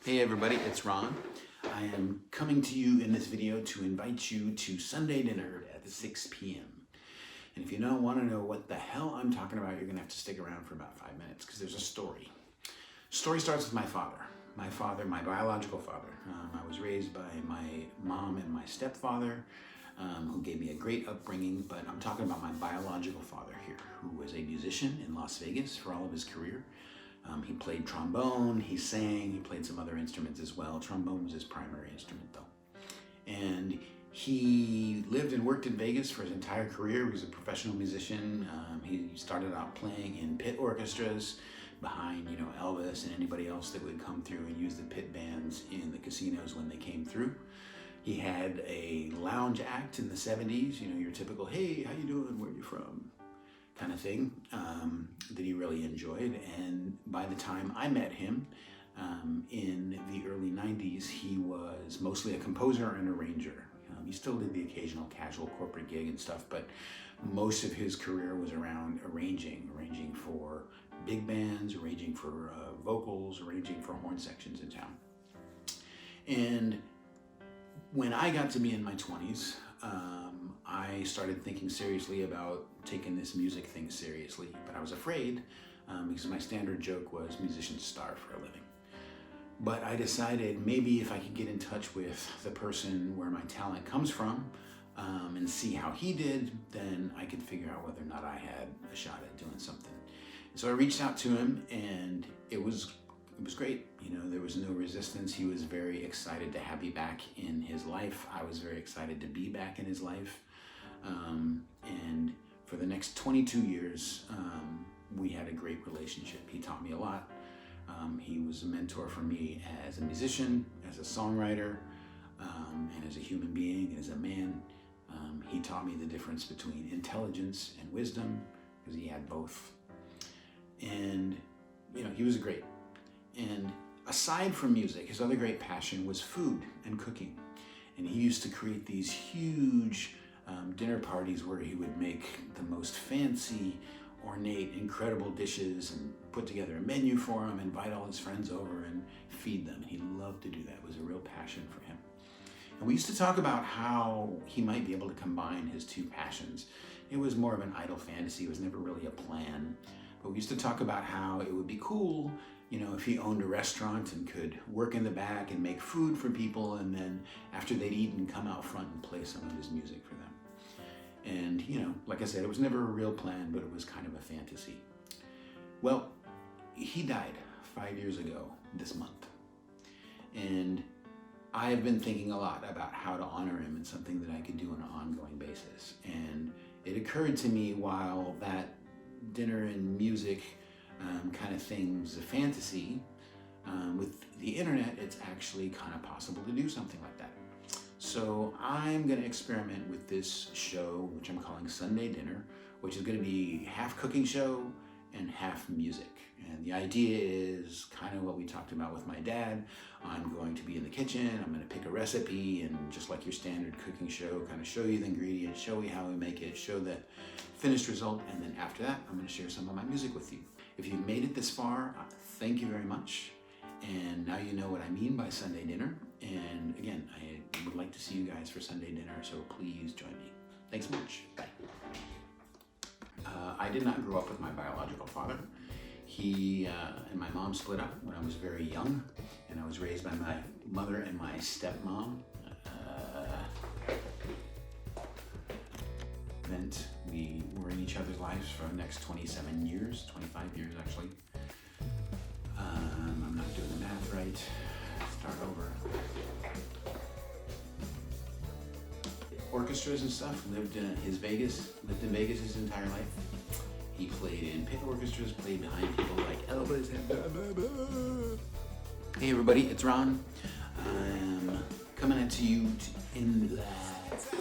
Hey everybody, it's Ron. I am coming to you in this video to invite you to Sunday dinner at 6 p.m. And if you don't want to know what the hell I'm talking about, you're going to have to stick around for about 5 minutes because there's a story. Story starts with my father. My biological father. I was raised by my mom and my stepfather, who gave me a great upbringing, but I'm talking about my biological father here, who was a musician in Las Vegas for all of his career. He played trombone, he sang, he played some other instruments as well. Trombone was his primary instrument though. And he lived and worked in Vegas for his entire career. He was a professional musician. He started out playing in pit orchestras behind, Elvis and anybody else that would come through and use the pit bands in the casinos when they came through. He had a lounge act in the 70s, your typical, hey, how you doing, where you from? Kind of thing that he really enjoyed. And by the time I met him in the early 90s, he was mostly a composer and arranger. He still did the occasional casual corporate gig and stuff, but most of his career was around arranging for big bands, arranging for vocals, arranging for horn sections in town. And when I got to be in my 20s, I started thinking seriously about taking this music thing seriously, but I was afraid because my standard joke was musicians starve for a living. But I decided maybe if I could get in touch with the person where my talent comes from and see how he did, then I could figure out whether or not I had a shot at doing something. So I reached out to him, and it was great. There was no resistance. He was very excited to have me back in his life. I was very excited to be back in his life. And for the next 22 years, we had a great relationship. He taught me a lot. He was a mentor for me as a musician, as a songwriter, and as a human being, and as a man. He taught me the difference between intelligence and wisdom, because he had both. And, he was great. And aside from music, his other great passion was food and cooking. And he used to create these huge dinner parties where he would make the most fancy, ornate, incredible dishes and put together a menu for them, invite all his friends over and feed them. And he loved to do that. It was a real passion for him. And we used to talk about how he might be able to combine his two passions. It was more of an idle fantasy. It was never really a plan. But we used to talk about how it would be cool, if he owned a restaurant and could work in the back and make food for people, and then after they'd eaten, come out front and play some of his music for them. And, like I said, it was never a real plan, but it was kind of a fantasy. Well, he died 5 years ago this month. And I have been thinking a lot about how to honor him and something that I could do on an ongoing basis. And it occurred to me while that dinner and music kind of thing was a fantasy, with the internet, it's actually kind of possible to do something like that. So I'm going to experiment with this show, which I'm calling Sunday Dinner, which is going to be half cooking show and half music. And the idea is kind of what we talked about with my dad. I'm going to be in the kitchen, I'm going to pick a recipe, and just like your standard cooking show, kind of show you the ingredients, show you how we make it, show the finished result, and then after that, I'm going to share some of my music with you. If you've made it this far, thank you very much. And now you know what I mean by Sunday dinner. And again, I would like to see you guys for Sunday dinner, so please join me. Thanks much. Bye. I did not grow up with my biological father. He and my mom split up when I was very young, and I was raised by my mother and my stepmom. Meant we were in each other's lives for the next 27 years, 25 years actually. I'm not doing the math right. Start over. Orchestras and stuff. Lived in Vegas his entire life. He played in pit orchestras, played behind people like Elvis and blah, blah, blah. Hey everybody, it's Ron. I'm coming at you in that.